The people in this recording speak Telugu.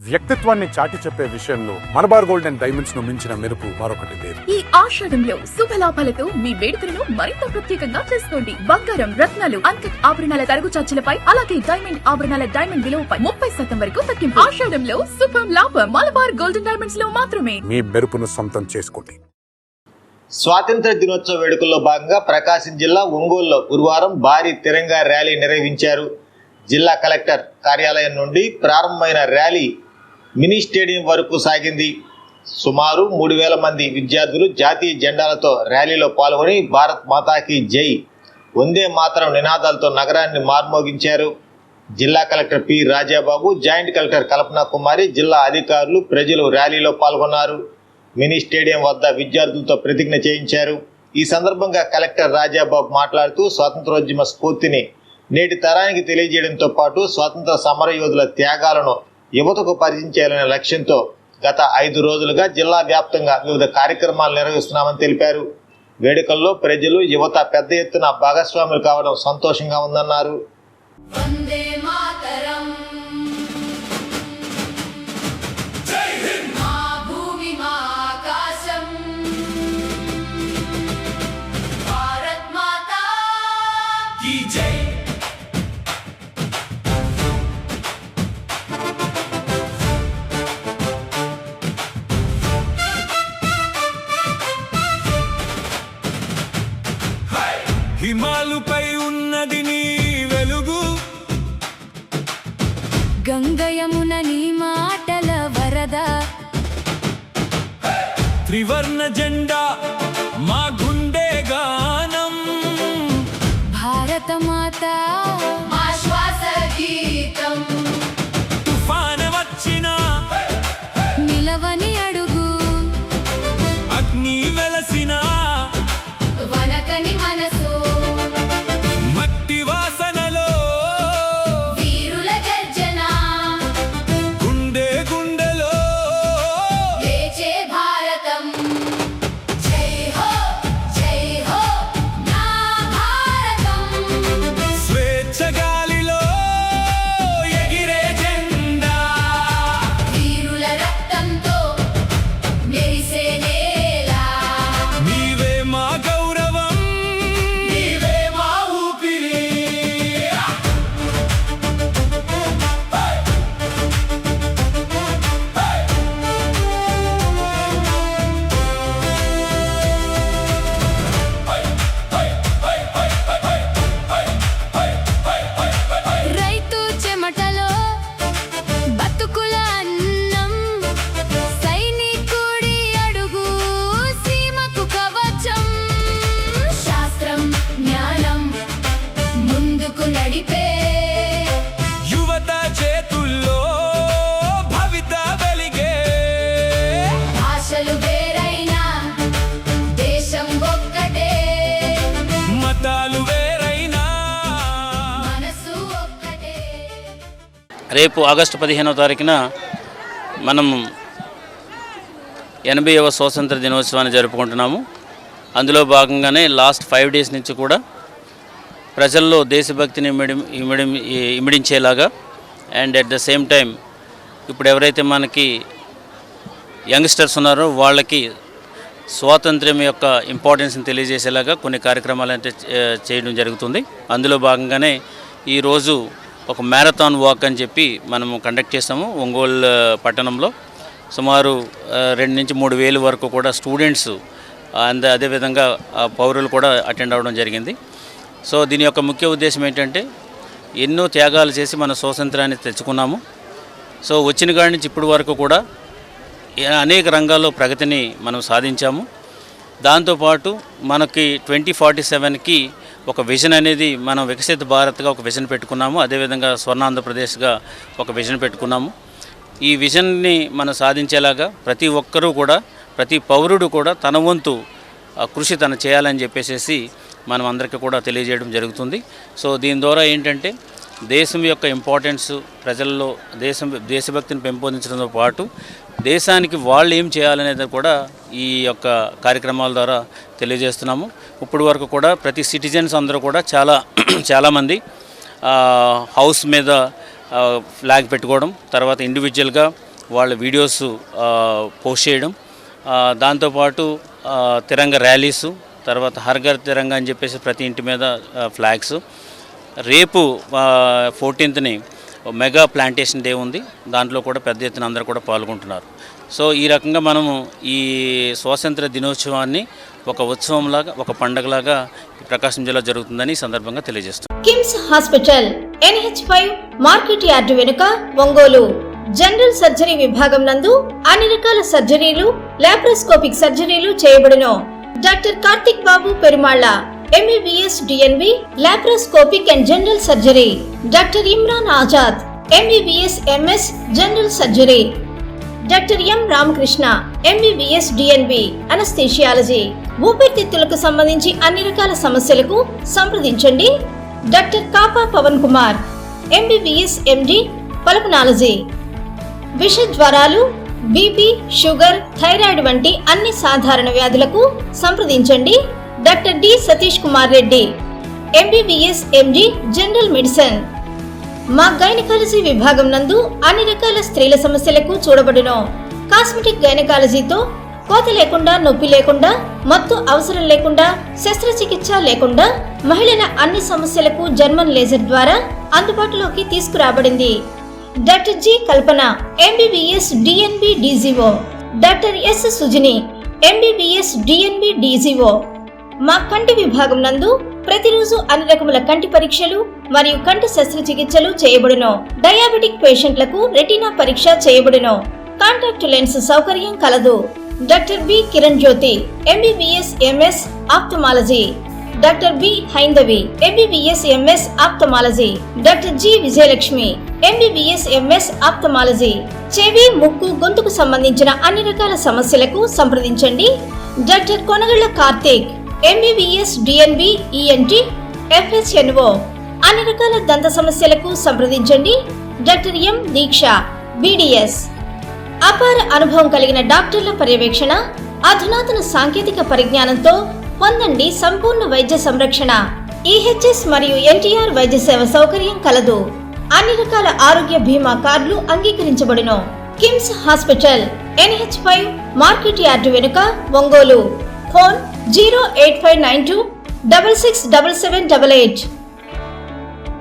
వ్యక్తిత్వాన్ని చాటి చెప్పే విషయంలో మలబార్ గోల్డ్ అండ్ డైమండ్స్ ను మించిన మెరుపు మరొకటి లేదు. ఈ ఆషాఢంలో శుభలాభాలతో మీ వేడుకలను మరింత ప్రత్యేకంగా చేసుకోండి. బంగారం, రత్నాలు, అన్కట్ ఆభరణాల తరుగు చార్జీలపై, అలాగే డైమండ్ ఆభరణాల డైమండ్ విలువపై 30% వరకు తగ్గింపు. ఆషాఢంలో శుభ లాభం మలబార్ గోల్డ్ అండ్ డైమండ్స్ లో మాత్రమే. మీ మెరుపును సొంతం చేసుకోండి. స్వాతంత్ర దినోత్సవ వేడుకల్లో భాగంగా ప్రకాశం జిల్లా ఒంగోలులో గురువారం భారీ తిరంగా ర్యాలీ నిర్వహించారు. జిల్లా కలెక్టర్ కార్యాలయం నుండి ప్రారంభమైన ర్యాలీ మినీ స్టేడియం వరకు సాగింది. సుమారు 3000 మంది విద్యార్థులు జాతీయ జెండాలతో ర్యాలీలో పాల్గొని భారత్ మాతాకి జై, వందే మాతరం నినాదాలతో నగరాన్ని మార్మోగించారు. జిల్లా collector P Rajababu, joint collector Kalpana Kumari, జిల్లా అధికారులు, ప్రజలు ర్యాలీలో పాల్గొన్నారు. మినీ స్టేడియం వద్ద విద్యార్థులతో ప్రతిజ్ఞ చేయించారు. ఈ సందర్భంగా కలెక్టర్ రాజాబాబు మాట్లాడుతూ స్వాతంత్రోద్యమ స్ఫూర్తిని నేటి తరానికి తెలియజేయడంతో పాటు స్వాతంత్ర సమరయోధుల త్యాగాలను యువతకు పరిచయం చేయాలనే లక్ష్యంతో గత 5 రోజులుగా జిల్లా వ్యాప్తంగా వివిధ కార్యక్రమాలు నిర్వహిస్తున్నామని తెలిపారు. వేడుకల్లో ప్రజలు, యువత పెద్ద ఎత్తున భాగస్వాములు కావడం సంతోషంగా ఉందన్నారు. హిమాలుపై ఉన్నది నీ వెలుగు, గంగయమున నీ మాటల వరద, త్రివర్ణ జెండా మా గుండె గానం, భారత మాత మా శ్వాస గీతం, తుఫాను వచ్చిన నిలవని అడుగు, అగ్ని వెలసిన వనకని మనసు, మట్టి వాసనలో వీరుల గర్జన, గుండె గుండెలో లేచే భారతం. జై హో జై హో నా భారతం, స్వేచ్ఛ గాలిలో ఎగిరే జెండా, వీరుల రక్తంతో మెరిసే నేల, నీవే మా గౌరవం, నీవే మా ఊపిరి. రైతు చెమటలో బతుకుల అన్నం, సైనికుడి అడుగు సీమకు కవచం, శాస్త్రం జ్ఞానం ముందుకు నడిపే, యువత చేతుల్లో భవిత వెలిగే, భాషలు వేరైనా దేశం ఒక్కటే, మతాలు వేరైనా మనసు ఒక్కటే. రేపు ఆగస్టు 15వ తారీఖున మనం 80వ స్వాతంత్ర దినోత్సవాన్ని జరుపుకుంటున్నాము. అందులో భాగంగానే లాస్ట్ 5 డేస్ నుంచి కూడా ప్రజల్లో దేశభక్తిని ఇమిడించేలాగా and at the same time ఇప్పుడు ఎవరైతే మనకి యంగ్స్టర్స్ ఉన్నారో వాళ్ళకి స్వాతంత్ర్యం యొక్క ఇంపార్టెన్స్ని తెలియజేసేలాగా కొన్ని కార్యక్రమాలు అంటే చేయడం జరుగుతుంది. అందులో భాగంగానే ఈరోజు ఒక మ్యారథాన్ వాక్ అని చెప్పి మనము కండక్ట్ చేస్తాము. ఒంగోలు పట్టణంలో సుమారు 2 నుంచి 3 వేలు వరకు కూడా స్టూడెంట్స్ అదేవిధంగా పౌరులు కూడా అటెండ్ అవ్వడం జరిగింది. సో దీని యొక్క ముఖ్య ఉద్దేశం ఏంటంటే ఎన్నో త్యాగాలు చేసి మన స్వాతంత్రాన్ని తెచ్చుకున్నాము. సో వచ్చిన కాడి నుంచి ఇప్పటి వరకు కూడా అనేక రంగాల్లో ప్రగతిని మనం సాధించాము. దాంతోపాటు మనకి 2047కి ఒక విజన్ అనేది మనం వికసిత భారత్గా ఒక విజన్ పెట్టుకున్నాము. అదేవిధంగా స్వర్ణాంధ్రప్రదేశ్గా ఒక విజన్ పెట్టుకున్నాము. ఈ విజన్ని మనం సాధించేలాగా ప్రతి ఒక్కరూ కూడా, ప్రతి పౌరుడు కూడా తన వంతు కృషి తను చేయాలని చెప్పేసి మనం అందరికీ కూడా తెలియజేయడం జరుగుతుంది. సో దీని ద్వారా ఏంటంటే దేశం యొక్క ఇంపార్టెన్స్ ప్రజల్లో దేశభక్తిని పెంపొందించడంతో పాటు దేశానికి వాళ్ళు ఏం చేయాలనేది కూడా ఈ యొక్క కార్యక్రమాల ద్వారా తెలియజేస్తున్నాము. ఇప్పటి వరకు కూడా ప్రతి సిటిజన్స్ అందరూ కూడా చాలామంది హౌస్ మీద ఫ్లాగ్ పెట్టుకోవడం, తర్వాత ఇండివిజువల్గా వాళ్ళ వీడియోస్ పోస్ట్ చేయడం, దాంతోపాటు తిరంగ ర్యాలీసు, తర్వాత హర్ఘర్ తిరంగ అని చెప్పేసి ప్రతి ఇంటి మీద ఫ్లాగ్స్. రేపు 14th మెగా ప్లాంటేషన్ డే ఉంది, దాంట్లో కూడా పెద్ద ఎత్తున అందరూ కూడా పాల్గొంటున్నారు. సో ఈ రకంగా మనము ఈ స్వాతంత్ర దినోత్సవాన్ని ఒక ఉత్సవంలాగా, ఒక పండగలాగా ప్రకాశం జిల్లా జరుగుతుందని ఈ సందర్భంగా తెలియజేస్తున్నాం. KIMS hospital NH5 market yard వెనుక ఒంగోలు. జనరల్ సర్జరీ విభాగం నందు అన్ని రకాల సర్జరీలు, లాప్రోస్కోపిక్ సర్జరీలు చేయబడును. Doctor Karthik Babu Perumalla MBBS DNB laparoscopic and general surgery. Doctor Imran Azad MBBS MS general surgery. Doctor M Ramakrishna MBBS DNB anaesthesiology. ఊపిరితిత్తులకు సంబంధించి అన్ని రకాల సమస్యలకు సంప్రదించండి. Doctor Kapa Pavan Kumar MBBS MD pulmonology. విష జ్వరాలు, బీపీ, షుగర్, థైరాయిడ్ వంటి అన్ని సాధారణ వ్యాధులకు సంప్రదించండి. Doctor D Satish Kumar Reddy MBBS MD general medicine. మా గైనకాలజీ విభాగం నందు అన్ని రకాల స్త్రీల సమస్యలకు చూడబడును. కాస్మెటిక్ గైనకాలజీతో కోత లేకుండా, నొప్పి లేకుండా, మత్తు అవసరం లేకుండా, శస్త్రచికిత్స లేకుండా మహిళల అన్ని సమస్యలకు జర్మన్ లేజర్ ద్వారా అందుబాటులోకి తీసుకురాబడింది. డాక్టర్ జి కల్పన MBBS DNB DGO. Doctor yes Sujini MBBS DNB DGO. మా కంటి విభాగం నందు ప్రతిరోజు అన్ని రకముల కంటి పరీక్షలు మరియు కంటి శస్త్రచికిత్సలు చేయబడును. డయాబెటిక్ పేషెంట్లకు రెటీనా పరీక్ష చేయబడును. కాంటాక్ట్ లెన్స్ సౌకర్యం కలదు. Doctor B Kiran Jyothi MBBS MS ophthalmology. Doctor B Haindavi MBBS MS ophthalmology. Doctor G Vijayalakshmi MBBS MS ophthalmology. చెవి, ముక్కు, గొంతుకు సంబంధించిన అన్ని రకాల సమస్యలకు సంప్రదించండి. Doctor Konagalla Karthik MBBS DNB ENT FHNO. అన్ని రకాల దంత సమస్యలకు సంప్రదించండి. Doctor M Deeksha BDS. అపార అనుభవం కలిగిన డాక్టర్ల పర్యవేక్షణ, అధునాతన సాంకేతిక పరిజ్ఞానంతో పొందండి సంపూర్ణ వైద్య సంరక్షణ. EHS మరియు NTR వైద్య సేవ సౌకర్యం కలదు. అన్ని రకాల ఆరోగ్య బీమా కార్డులు అంగీకరించబడును. KIMS hospital NH5 market yard వెనుక ఒంగోలు. ఫోన్ 08592 667788.